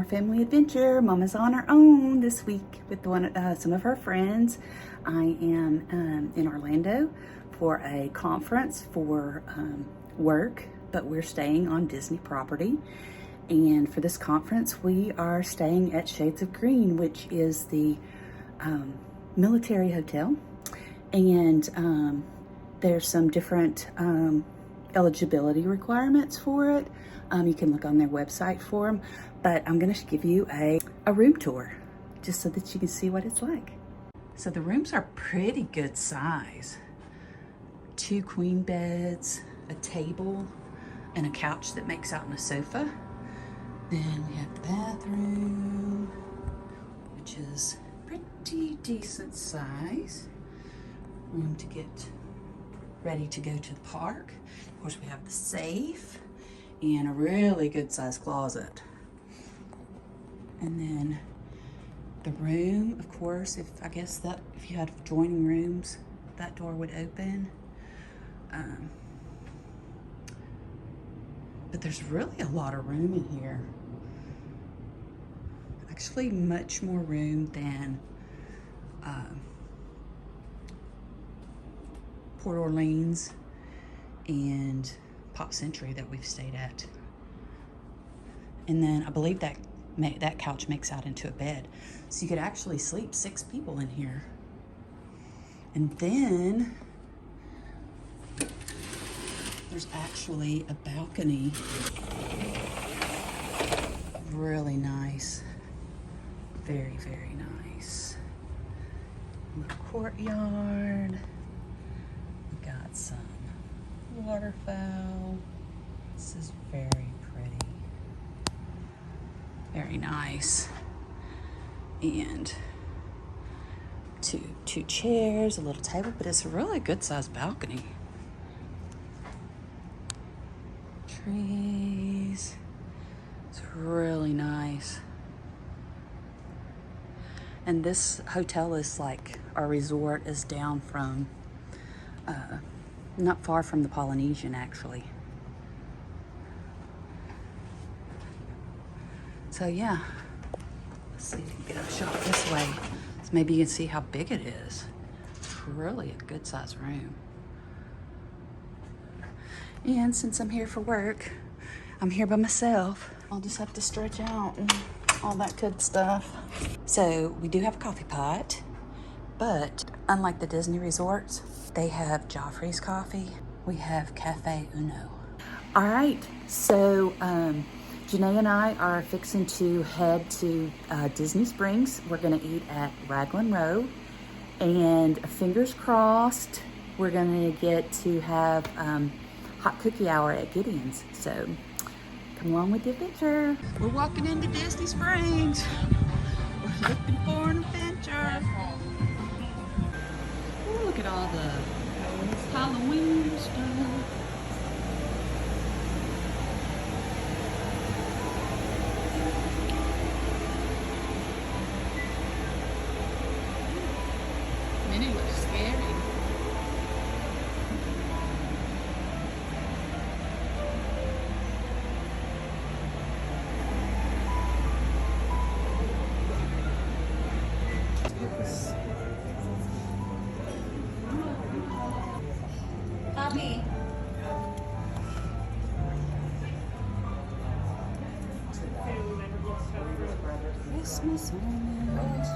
Family adventure. Mama's on her own this week with some of her friends. I am in Orlando for a conference for work, but we're staying on Disney property. And for this conference, we are staying at Shades of Green, which is the military hotel. And there's some different eligibility requirements for it. You can look on their website for them, but I'm going to give you a room tour just so that you can see what it's like. So the rooms are pretty good size. 2 queen beds, a table, and a couch that makes out on a sofa. Then we have the bathroom, which is pretty decent size. Room to get ready to go to the park. Of course, we have the safe and a really good sized closet. And then the room, of course, if you had adjoining rooms, that door would open. But there's really a lot of room in here. Actually, much more room than Port Orleans and Pop Century that we've stayed at. And then I believe that couch makes out into a bed. So you could actually sleep 6 people in here. And then there's actually a balcony. Really nice. Very, very nice. Little courtyard. We got some waterfowl. This is very pretty. Very nice. And two chairs, a little table, but it's a really good sized balcony. Trees. It's really nice. And this hotel is like, our resort is down from, not far from the Polynesian actually. So yeah, let's see if we can get a shot this way. So maybe you can see how big it is. It's really a good sized room. And since I'm here for work, I'm here by myself. I'll just have to stretch out and all that good stuff. So we do have a coffee pot, but unlike the Disney resorts, they have Joffrey's coffee. We have Cafe Uno. All right, so Janae and I are fixing to head to Disney Springs. We're gonna eat at Raglan Roda, and fingers crossed, we're gonna get to have hot cookie hour at Gideon's. So come along with the adventure. We're walking into Disney Springs. We're looking for an adventure. Ooh, look at all the Halloween stuff. Minnie looks scary. Bobby. Christmas ornament.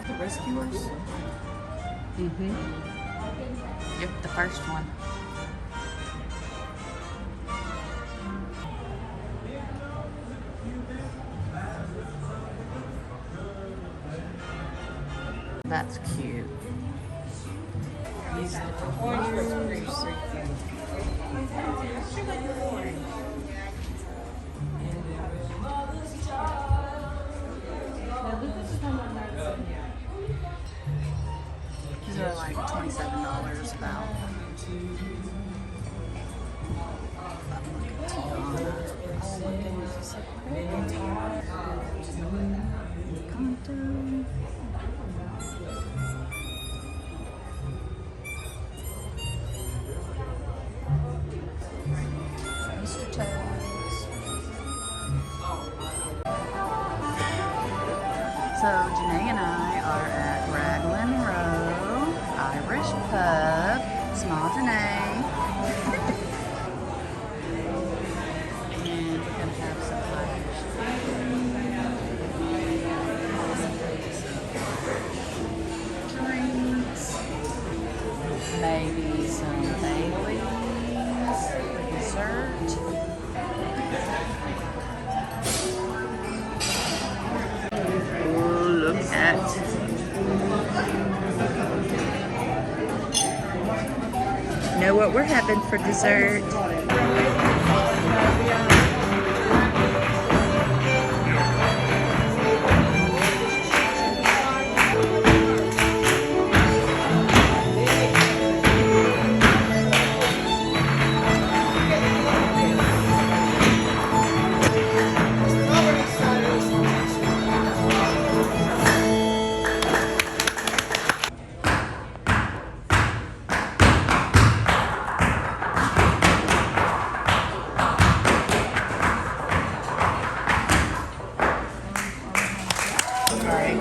The Rescuers? Mm-hmm. Yep, the first one. That's cute. These oranges. These are like $27 about. Conto. Mr. Toes. So Janae and I are at Raglan Roda, Irish pub. Small Janae. And we're gonna have some Irish food, drinks, maybe some Baileys, dessert. Look at know what we're having for dessert.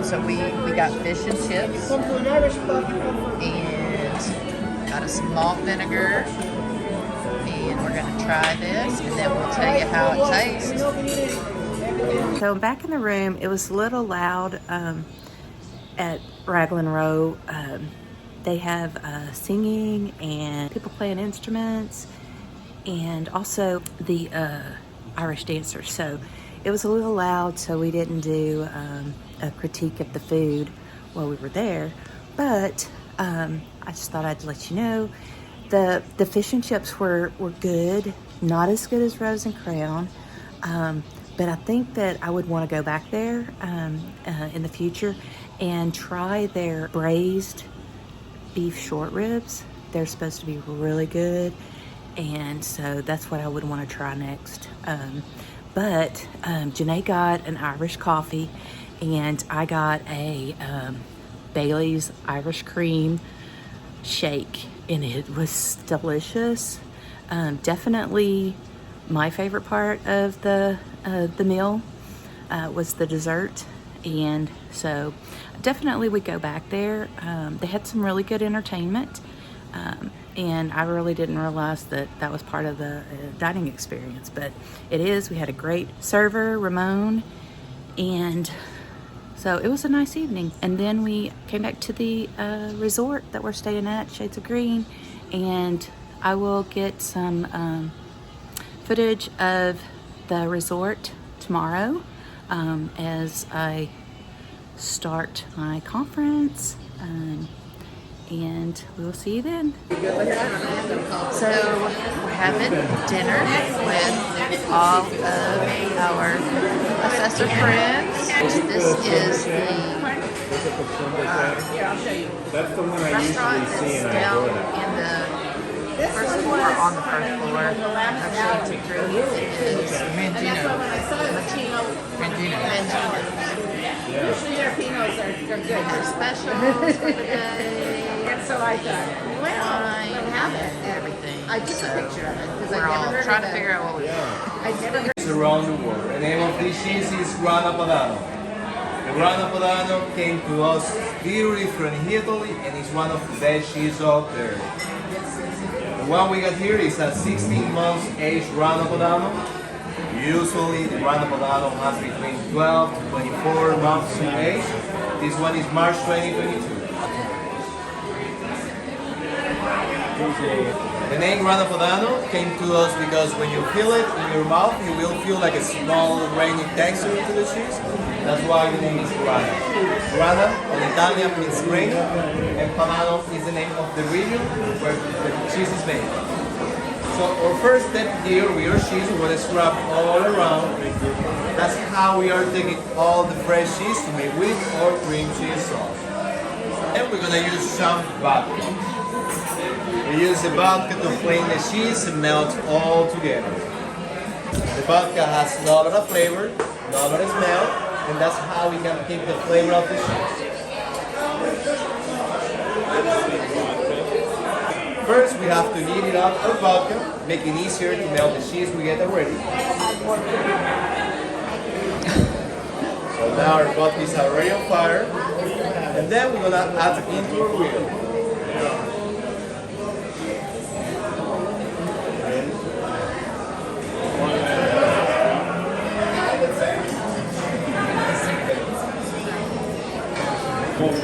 So we got fish and chips and got us some malt vinegar, and we're gonna try this and then we'll tell you how it tastes. So back in the room, it was a little loud at Raglan Roda. They have singing and people playing instruments and also the Irish dancers. So it was a little loud, so we didn't do a critique of the food while we were there, but I just thought I'd let you know the fish and chips were good, not as good as Rose and Crown, but I think that I would want to go back there in the future and try their braised beef short ribs. They're supposed to be really good, and so that's what I would want to try next. But Janae got an Irish coffee, and I got a Bailey's Irish cream shake, and it was delicious. Definitely my favorite part of the meal was the dessert, and so definitely we go back there. They had some really good entertainment, and I really didn't realize that that was part of the dining experience, but it is. We had a great server, Ramon, and so it was a nice evening. And then we came back to the resort that we're staying at, Shades of Green, and I will get some footage of the resort tomorrow as I start my conference, and we'll see you then. So we're having dinner with all of our assessor friends. This is the restaurant that's down in the first floor, on the first floor. I've showed you through. It is Usually their Pinots are good. Their specials for the day. That's so I thought. Wine, everything. I took a picture of it because We're I never all heard trying of to it. figure out what we want. I never heard. It's around the world. The name of this cheese is Grana Padano. The Grana Padano came to us literally from Italy, and it's one of the best cheeses out there. The one we got here is a 16 months aged Grana Padano. Usually the Grana Padano has between 12 to 24 months in age. This one is March 2022. The name Grana Padano came to us because when you feel it in your mouth, you will feel like a small grainy texture to the cheese. That's why the name is Grana. Grana in Italian means grain, and Padano is the name of the region where the cheese is made. So our first step here with our cheese, we're going to scrub all around. That's how we are taking all the fresh cheese to make with or cream cheese sauce. And we're going to use some vodka. We use the vodka to flame the cheese and melt all together. The vodka has a lot of flavor, a lot of smell, and that's how we can keep the flavor of the cheese. First, we have to heat it up with vodka, making it easier to melt the cheese we get already. So now our vodka is already on fire, and then we're gonna add into our wheel.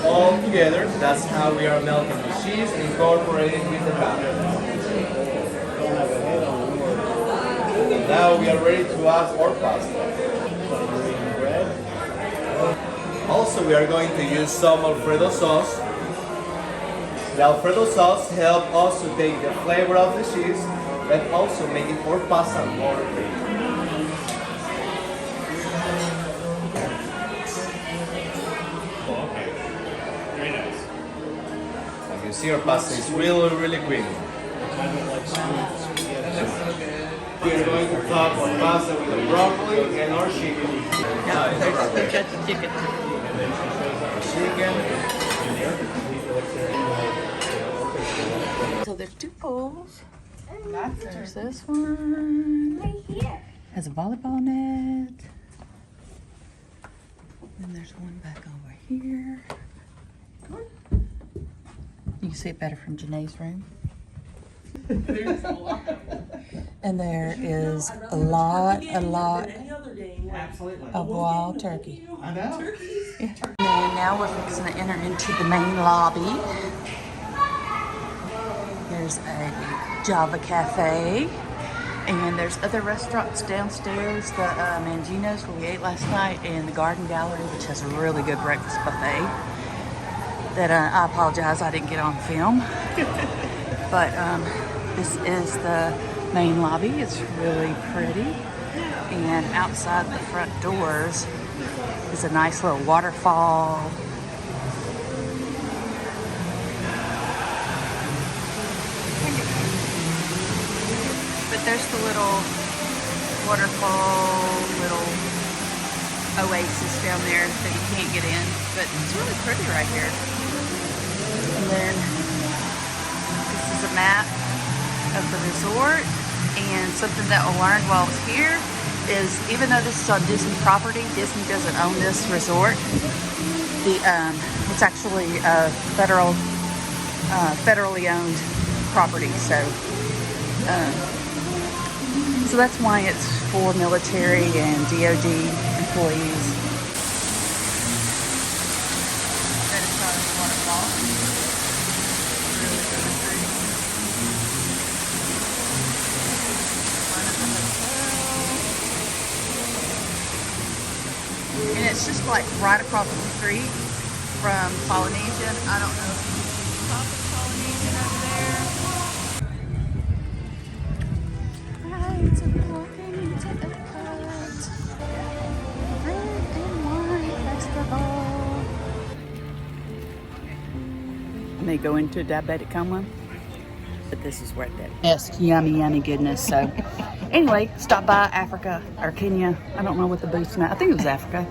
All together, that's how we are melting the cheese and incorporating with the batter. Now we are ready to add our pasta. Also, we are going to use some Alfredo sauce. The Alfredo sauce helps us to take the flavor of the cheese, but also making our pasta more creamy. You see, our pasta is really, really creamy. We are going to top our pasta with the broccoli and our chicken. So there's two pools. There's this one. Has a volleyball net. And there's one back over here. You can see it better from Janae's room. And there is a lot of wild turkey. I know. Yeah. And now we're fixing to enter into the main lobby. There's a Java Cafe. And there's other restaurants downstairs. The Mangino's where we ate last night, and the Garden Gallery, which has a really good breakfast buffet. That I apologize I didn't get on film. But this is the main lobby. It's really pretty. And outside the front doors is a nice little waterfall. But there's the little waterfall, little oasis down there that you can't get in. But it's really pretty right here. And then this is a map of the resort, and something that I learned while I was here is even though this is on Disney property, Disney doesn't own this resort. It's actually a federally owned property, so that's why it's for military and DoD employees. That is not a waterfall. And it's just like right across the street from Polynesian. I don't know if you can see the top of Polynesian over there. Right, so we're walking into Epcot. Red and White Festival. I may go into diabetic coma, but this is worth it. Yes, yummy goodness. So anyway, stop by Africa or Kenya. I don't know what the booth's now. I think it was Africa.